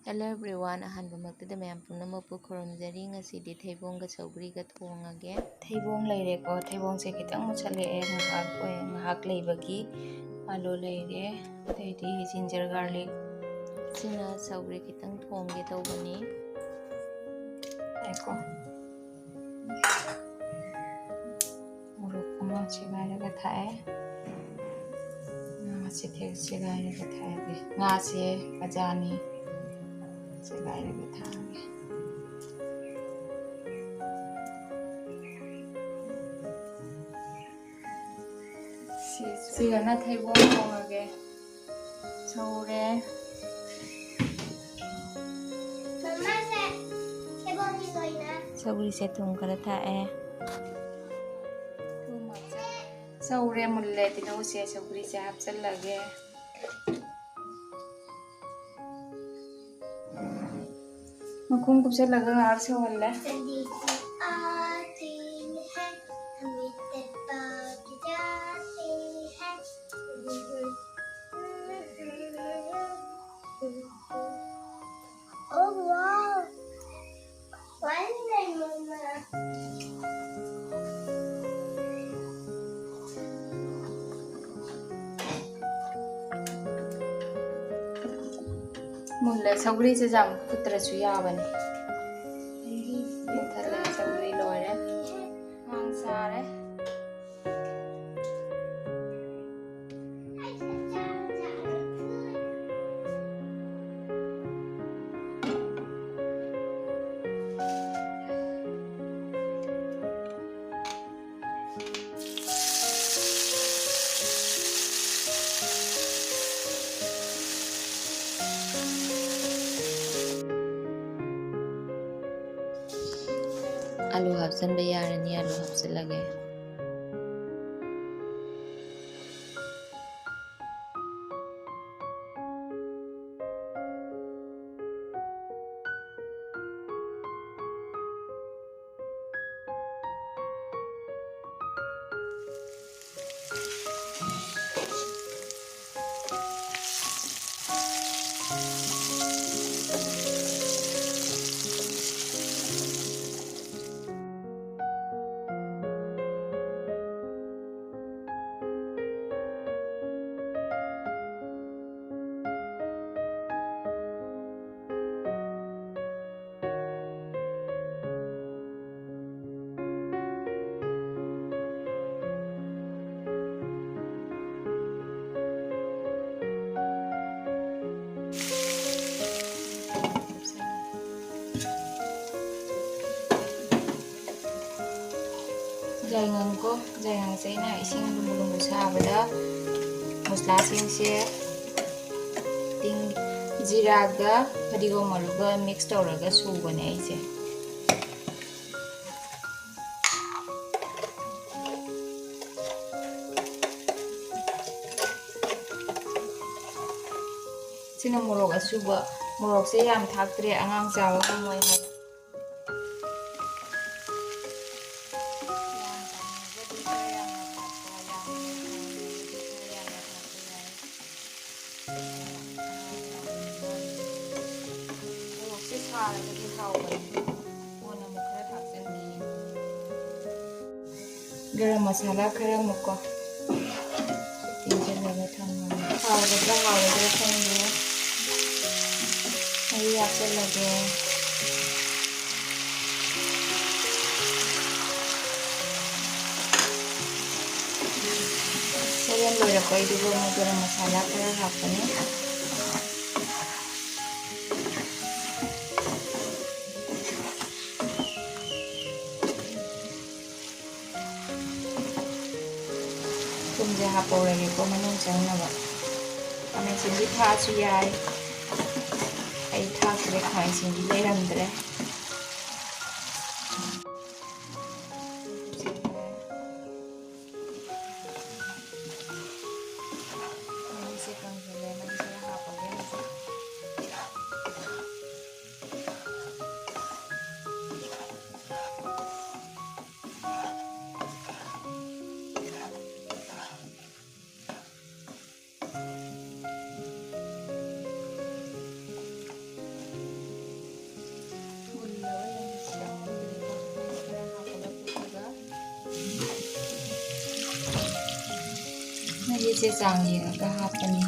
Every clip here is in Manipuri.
Hello everyone, ahanbamaktida mayam punamapu khurumjari ngasidi thaibongsga saugriga thongage. Thaibong leireko, thaibongse khitang muchalae ngahak leibagi alu leire, ateidi ginger garlic sina saugri khitang thongge tawbani. Eko muruk ama chigairaga thae. Ngasi thek chigairaga thae. Ngasi kajani chigairaga thae. Sigana thaibong thongage. Saure. Sauri se thong kara thae. Saure mulle tinaw se sauri se hapchallage. Makhum kupchallaga ngar se holle. Oh wow! Why did I mama? Mulle sauri se jam putra su yabani. Thale sauri loire. Mang sare. Alu hapsanba yarani, alu hapsallage. Jaingan ko, jaingan sa ina ising lumulungo sa abada. Musla singse ting jiraga padigo maluga mix tawraga subane aise. Sina morok asuba, morok se yam thaktre angang chawa hamoi hai. Garam masala khara muko tinjalaga thamma hawgadra thammo ai hapchallage sayan loirako idugo garam masala khara hapani. Tumja hapawrage ko manung changnaba. Khamai sindi thasu yai. Ai thakre khamai sindi leiramdre. ꯃꯍꯤꯁꯦ ꯆꯥꯡ ꯌꯦꯡꯉꯒ ꯍꯥꯞꯄꯅꯤ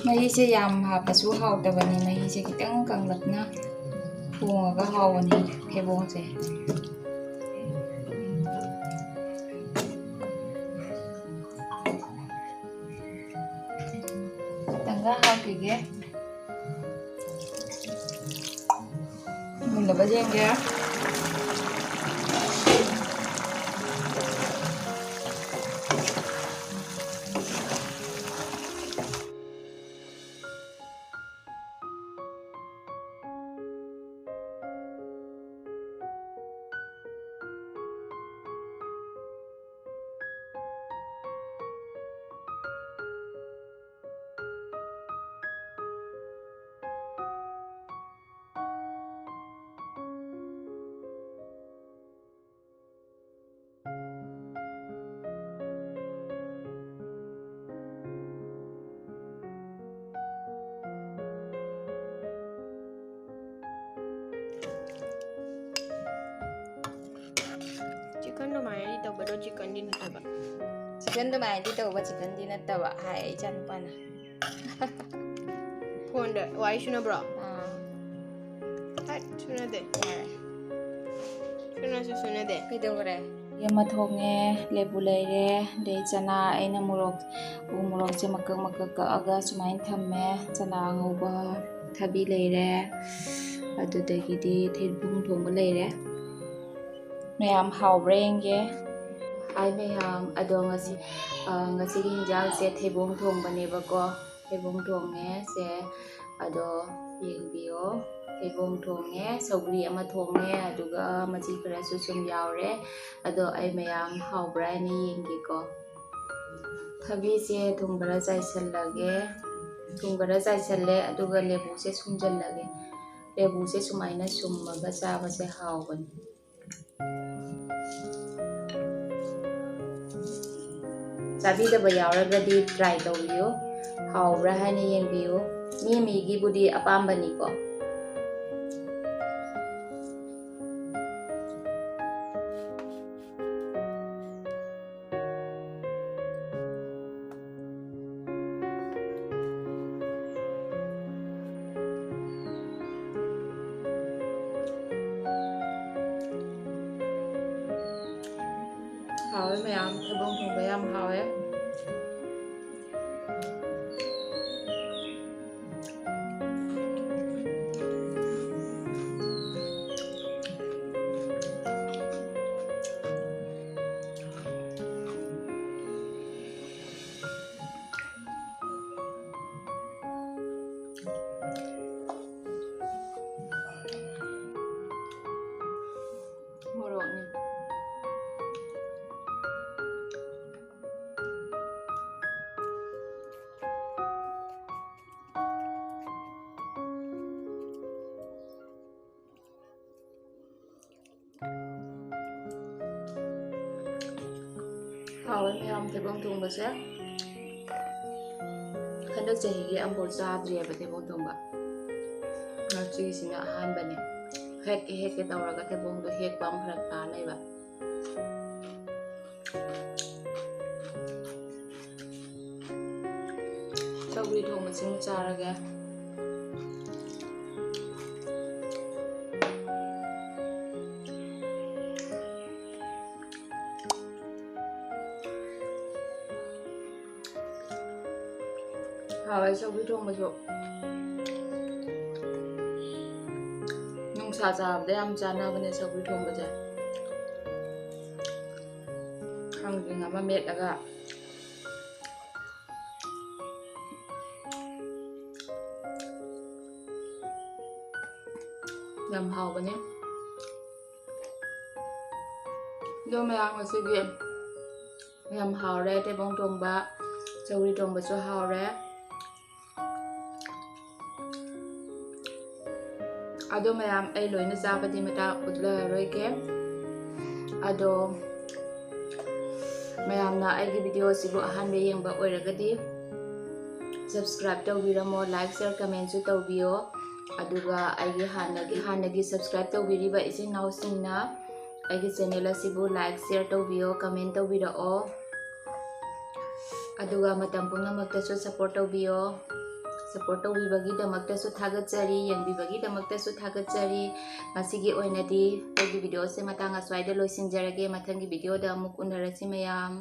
ꯃꯍꯤꯁꯦ ꯌꯥꯝ ꯍꯥꯞꯄꯁꯨ ꯍꯥꯎꯇꯕꯅꯤ ꯃꯍꯤꯁꯦ ꯈꯤꯇꯪ ꯀꯪꯂꯞꯅ ꯊꯣꯡꯉꯒ ꯍꯥꯎꯕꯅꯤ ꯊꯩꯕꯣꯡꯁꯦ ꯈꯤꯇꯪꯒ ꯍꯥꯞꯈꯤꯒꯦ ꯃꯨꯟꯅꯕ ꯌꯦꯡꯒꯦ chicken dumai tàu bado chicken din tàu chicken dumai tàu ba chicken din tàu hai chan pana phone de why shuna bro hai shuna de shuna de kidore yama thonge lebu leire de chana aina murok se makak kaaga sumain thamme chana ngoba thabi leire adudagidi thilbung thongba leire mayam hawrenge ai mayam adongasi ngasi hinjang se thebong thongbane bako thebong thonge se ado yengbiyo thebong thonge sogri ama thonge aduga machi khara su sum yaure ado ai mayam hawbra ni yengi ko thabi se thungbara jaisallage thungbara jaisalle aduga lebu se sumjallage lebu se sumaina summaga chaba se hawbani ꯆꯥꯕꯤꯗꯕ ꯌꯥꯎꯔꯒꯗꯤ ꯇ꯭ꯔꯥꯏ ꯇꯧꯕꯤꯌꯨ ꯍꯥꯎꯕ꯭ꯔꯥ ꯍꯥꯏꯅ ꯌꯦꯡꯕꯤꯌꯨ ꯃꯤ ꯃꯤꯒꯤꯕꯨꯗꯤ ꯑꯄꯥꯝꯕꯅꯤꯀꯣ hawe mayam thebong thongba yam hawe moroknya hawe mayam thebong thongba se handak chahigi ambo chadriya thebong thongba ngachi sina ahanbane hek ke tawraga thebong do hek bam phrak ta laiba sogri thongba sing charaga hawe sogri thongba so nungsa chabda yam chanabane sogri thongba ja khangring ama metlaga yam hawbane do mayang masigi yam hawre thebong thongba sogri thongba so hawre ado mayam ai loina chabadi mata utla roike ado mayam na ai video sibu ahanbe yengba oiragadi subscribe tawbiramo like share comment su tawbiyo aduga ai hanagi subscribe tawbiriba isin nausingna ꯑꯩꯒꯤ ꯆꯦꯅꯦꯜ ꯑꯁꯤꯕꯨ ꯂꯥꯏꯛ ꯁꯤꯌꯔ ꯇꯧꯕꯤꯌꯣ ꯀꯃꯦꯟ ꯇꯧꯕꯤꯔꯛꯑꯣ ꯑꯗꯨꯒ ꯃꯇꯝ ꯄꯨꯝꯅꯃꯛꯇꯁꯨ ꯁꯞꯄꯣꯔꯠ ꯇꯧꯕꯤꯌꯣ ꯁꯞꯄꯣꯔꯠ ꯇꯧꯕꯤꯕꯒꯤꯗꯃꯛꯇꯁꯨ ꯊꯥꯒꯠꯆꯔꯤ ꯌꯦꯡꯕꯤꯕꯒꯤꯗꯃꯛꯇꯁꯨ ꯊꯥꯒꯠꯆꯔꯤ ꯉꯁꯤꯒꯤ ꯑꯣꯏꯅꯗꯤ ꯑꯩꯒꯤ ꯚꯤꯗꯤꯑꯣꯁꯦ ꯃꯇꯥꯡ ꯑꯁ꯭ꯋꯥꯏꯗ ꯂꯣꯏꯁꯤꯟꯖꯔꯒꯦ ꯃꯊꯪꯒꯤ ꯚꯤꯗꯤꯑꯣꯗ ꯑꯃꯨꯛ ꯎꯅꯔꯁꯤ ꯃꯌꯥꯝ